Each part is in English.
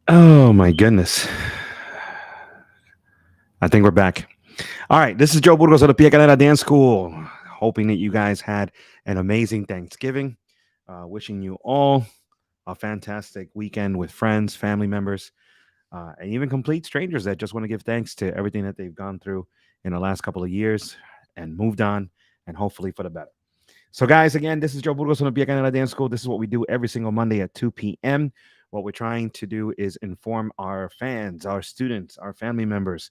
Oh my goodness. I think we're back. All right, this is Joe Burgos of the Pia Canela Dance School. Hoping that you guys had an amazing Thanksgiving. Wishing you all a fantastic weekend with friends, family members, and even complete strangers that just want to give thanks to everything that they've gone through in the last couple of years and moved on, and hopefully for the better. So, guys, again, this is Joe Burgos on the Pia Canela Dance School. This is what we do every single Monday at 2 p.m. What we're trying to do is inform our fans, our students, our family members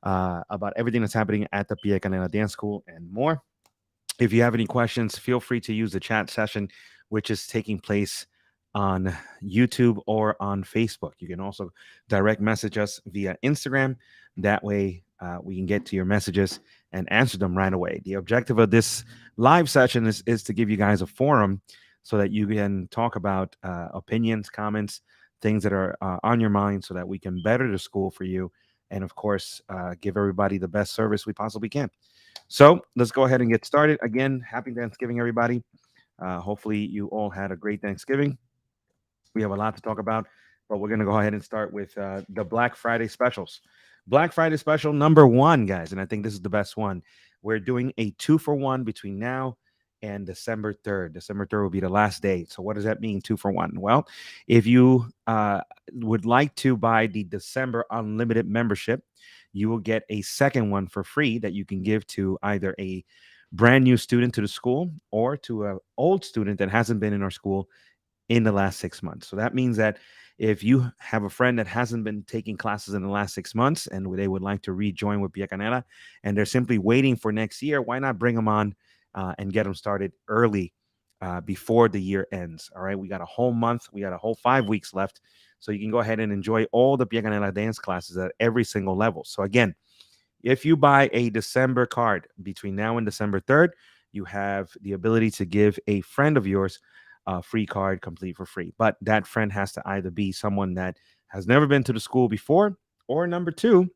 about everything that's happening at the Pia Canela Dance School and more. If you have any questions, feel free to use the chat session, which is taking place on YouTube or on Facebook. You can also direct message us via Instagram. That way, we can get to your messages and answer them right away. The objective of this live session is to give you guys a forum so that you can talk about opinions, comments, things that are on your mind so that we can better the school for you. And of course, give everybody the best service we possibly can. So let's go ahead and get started. Again, happy Thanksgiving, everybody. Hopefully, you all had a great Thanksgiving. We have a lot to talk about, but we're going to go ahead and start with the Black Friday specials. Black Friday special number one, guys, and I think this is the best one. We're doing a 2 for 1 between now and December 3rd. December 3rd will be the last day. So, what does that mean, 2 for 1? Well, if you would like to buy the December Unlimited membership, you will get a second one for free that you can give to either a brand new student to the school or to an old student that hasn't been in our school in the last 6 months. So that means that if you have a friend that hasn't been taking classes in the last 6 months and they would like to rejoin with Pia Canela and they're simply waiting for next year, why not bring them on and get them started early before the year ends? All right. We got a whole month, we got a whole 5 weeks left. So you can go ahead and enjoy all the Pia Canela dance classes at every single level. So again, if you buy a December card between now and December 3rd, you have the ability to give a friend of yours a free card complete for free. But that friend has to either be someone that has never been to the school before, or number two,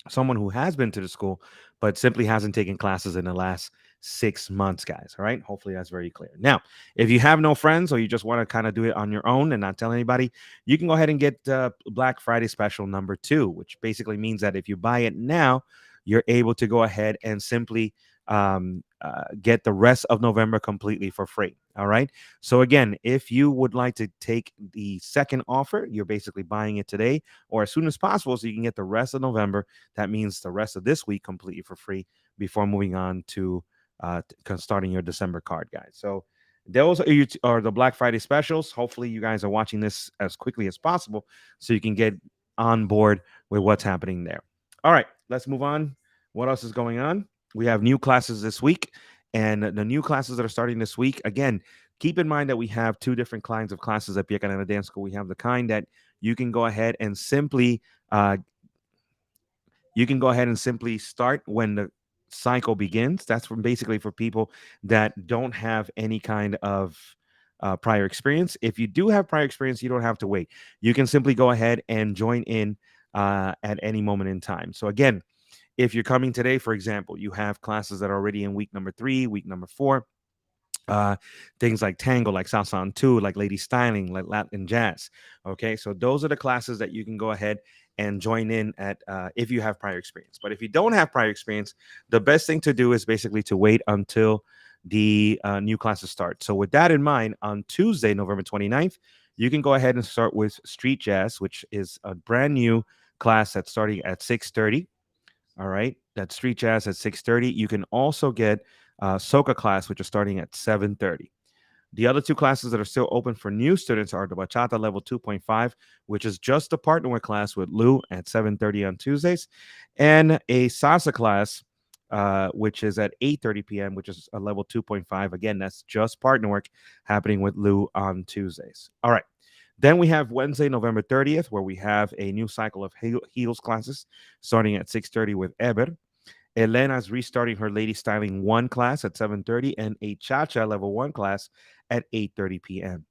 someone who has been to the school but simply hasn't taken classes in the last 6 months, guys. All right, hopefully that's very clear. Now, if you have no friends or you just want to kind of do it on your own and not tell anybody, you can go ahead and get Black Friday special number two, which basically means that if you buy it now, you're able to go ahead and simply get the rest of November completely for free. All right. So again, if you would like to take the second offer, you're basically buying it today or as soon as possible so you can get the rest of November. That means the rest of this week completely for free before moving on to starting your December card, guys. So those are the Black Friday specials. Hopefully, you guys are watching this as quickly as possible so you can get on board with what's happening there. All right, let's move on. What else is going on? We have new classes this week, and the new classes that are starting this week. Again, keep in mind that we have two different kinds of classes at Pia Canela Dance School. We have the kind that you can go ahead and simply uh, start when the cycle begins. That's from basically for people that don't have any kind of prior experience. If you do have prior experience, you don't have to wait. You can simply go ahead and join in at any moment in time. So again, if you're coming today, for example, you have classes that are already in week number 3, week number 4, uh, things like tango, like salsa and two, like lady styling, like Latin jazz. Okay, so those are the classes that you can go ahead and join in at if you have prior experience. But if you don't have prior experience, the best thing to do is basically to wait until the new classes start. So with that in mind, on Tuesday, November 29th, you can go ahead and start with street jazz, which is a brand new class that's starting at 6:30. All right, that's street jazz at 6:30. You can also get soca class, which is starting at 7:30. The other two classes that are still open for new students are the bachata level 2.5, which is just a partner class with Lou at 7:30 on Tuesdays, and a salsa class, which is at 8:30 p.m., which is a level 2.5. Again, that's just partner work happening with Lou on Tuesdays. All right. Then we have Wednesday, November 30th, where we have a new cycle of heels classes starting at 6:30 with Eber. Elena's restarting her lady styling 1 class at 7:30 and a cha-cha level 1 class at 8:30 p.m.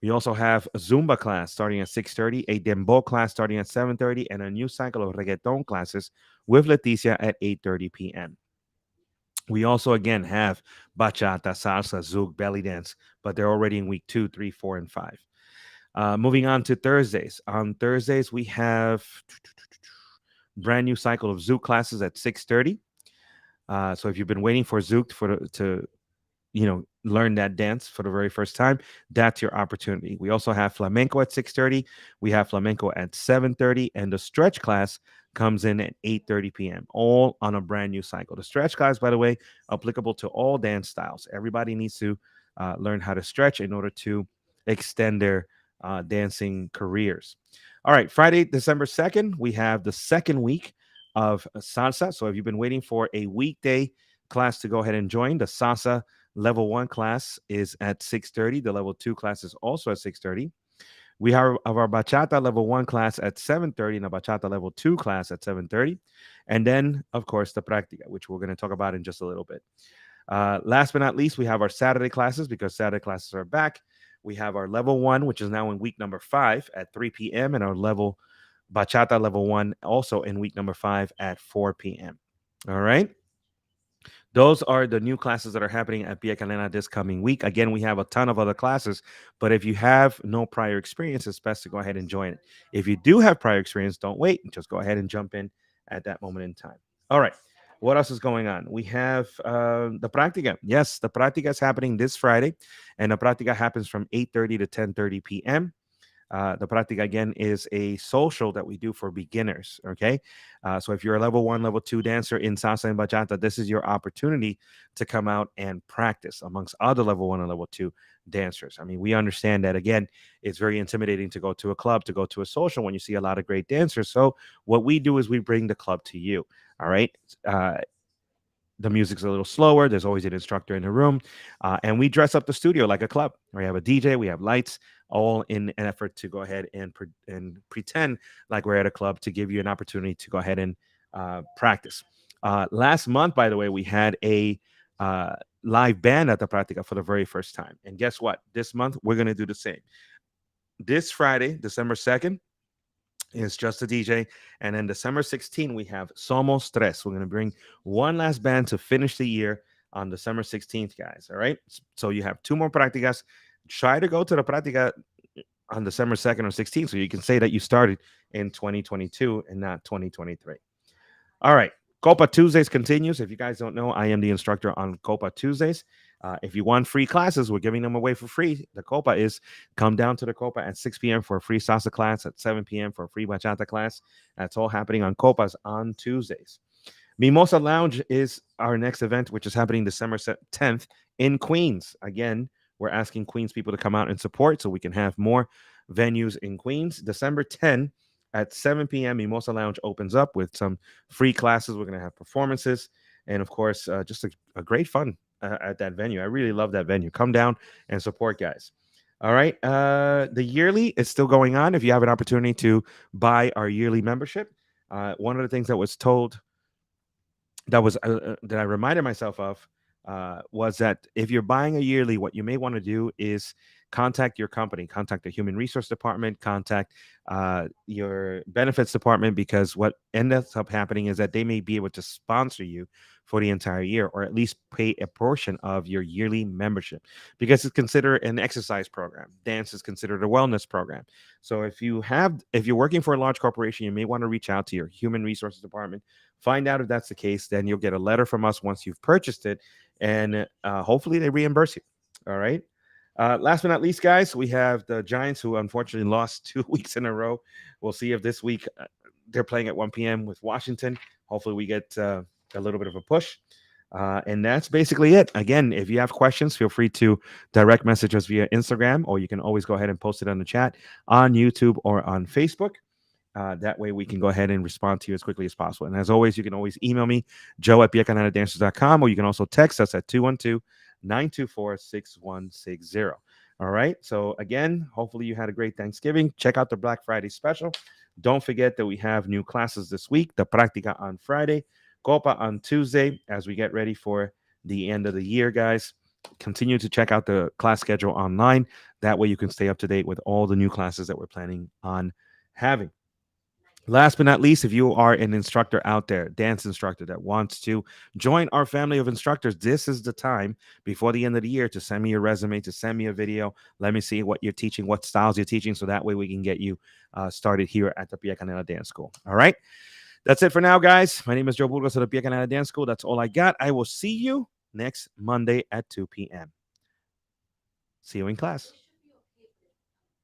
We also have a Zumba class starting at 6:30, a Dembow class starting at 7:30, and a new cycle of reggaeton classes with Leticia at 8:30 p.m. We also again have bachata, salsa, zouk, belly dance, but they're already in week 2, 3, 4, and 5. Moving on to Thursdays. On Thursdays, we have brand new cycle of Zouk classes at 6:30. So if you've been waiting for Zouk to learn that dance for the very first time, that's your opportunity. We also have flamenco at 6:30. We have flamenco at 7:30, and the stretch class comes in at 8:30 p.m. all on a brand new cycle. The stretch class, by the way, applicable to all dance styles. Everybody needs to learn how to stretch in order to extend their dancing careers. All right, Friday, December 2nd, we have the second week of salsa. So if you've been waiting for a weekday class to go ahead and join, the salsa level 1 class is at 6:30. The level 2 class is also at 6:30. We have our bachata level 1 class at 7:30 and a bachata level 2 class at 7:30. And then, of course, the practica, which we're going to talk about in just a little bit. Last but not least, we have our Saturday classes because Saturday classes are back. We have our level 1, which is now in week number 5 at 3 p.m. and our bachata level 1 also in week number 5 at 4 p.m. All right. Those are the new classes that are happening at Pia Calena this coming week. Again, we have a ton of other classes, but if you have no prior experience, it's best to go ahead and join it. If you do have prior experience, don't wait. Just go ahead and jump in at that moment in time. All right. What else is going on? We have the practica. Yes, the practica is happening this Friday, and the practica happens from 8:30 to 10:30 p.m. The Práctica, again, is a social that we do for beginners. Okay. So if you're a level 1, level 2 dancer in salsa and bachata, this is your opportunity to come out and practice amongst other level 1 and level 2 dancers. I mean, we understand that, again, it's very intimidating to go to a club, to go to a social when you see a lot of great dancers. So what we do is we bring the club to you. All right. The music's a little slower. There's always an instructor in the room. And we dress up the studio like a club. We have a DJ, we have lights, all in an effort to go ahead and pretend like we're at a club to give you an opportunity to go ahead and practice. Last month, by the way, we had a live band at the Práctica for the very first time. And guess what? This month, we're going to do the same. This Friday, December 2nd, is just a DJ. And then December 16th, we have Somos Tres. We're going to bring one last band to finish the year on December 16th, guys. All right. So you have 2 more practicas. Try to go to the practica on December 2nd or 16th so you can say that you started in 2022 and not 2023. All right. Copa Tuesdays continues. If you guys don't know, I am the instructor on Copa Tuesdays. If you want free classes, we're giving them away for free. The Copa is come down to the Copa at 6 p.m. for a free salsa class, at 7 p.m. for a free bachata class. That's all happening on Copas on Tuesdays. Mimosa Lounge is our next event, which is happening December 10th in Queens. Again, we're asking Queens people to come out and support so we can have more venues in Queens. December 10th at 7 p.m., Mimosa Lounge opens up with some free classes. We're going to have performances and, of course, just a great fun at that venue. I really love that venue. Come down and support, guys. All right. The yearly is still going on. If you have an opportunity to buy our yearly membership, one of the things that was told that I reminded myself of was that if you're buying a yearly, what you may want to do is contact your company, contact the human resource department, contact your benefits department, because what ends up happening is that they may be able to sponsor you for the entire year, or at least pay a portion of your yearly membership, because it's considered an exercise program. Dance is considered a wellness program. So if you're working for a large corporation, you may want to reach out to your human resources department, find out if that's the case. Then you'll get a letter from us once you've purchased it, and hopefully they reimburse you. All right. Last but not least, guys, we have the Giants, who unfortunately lost 2 weeks in a row. We'll see if this week they're playing at 1 p.m. with Washington. Hopefully we get a little bit of a push. And that's basically it. Again, if you have questions, feel free to direct message us via Instagram, or you can always go ahead and post it on the chat on YouTube or on Facebook. That way we can go ahead and respond to you as quickly as possible. And as always, you can always email me, joe@piacanadadancers.com, or you can also text us at 212-924-6160. All right. So again, hopefully you had a great Thanksgiving. Check out the Black Friday special. Don't forget that we have new classes this week. The Práctica on Friday, Copa on Tuesday, as we get ready for the end of the year, guys. Continue to check out the class schedule online. That way you can stay up to date with all the new classes that we're planning on having. Last but not least, if you are an instructor out there, dance instructor that wants to join our family of instructors, this is the time before the end of the year to send me your resume, to send me a video. Let me see what you're teaching, what styles you're teaching, so that way we can get you started here at the Pia Canela Dance School. All right. That's it for now, guys. My name is Joe Burgos of the Pia Canela Dance School. That's all I got. I will see you next Monday at 2 p.m. See you in class.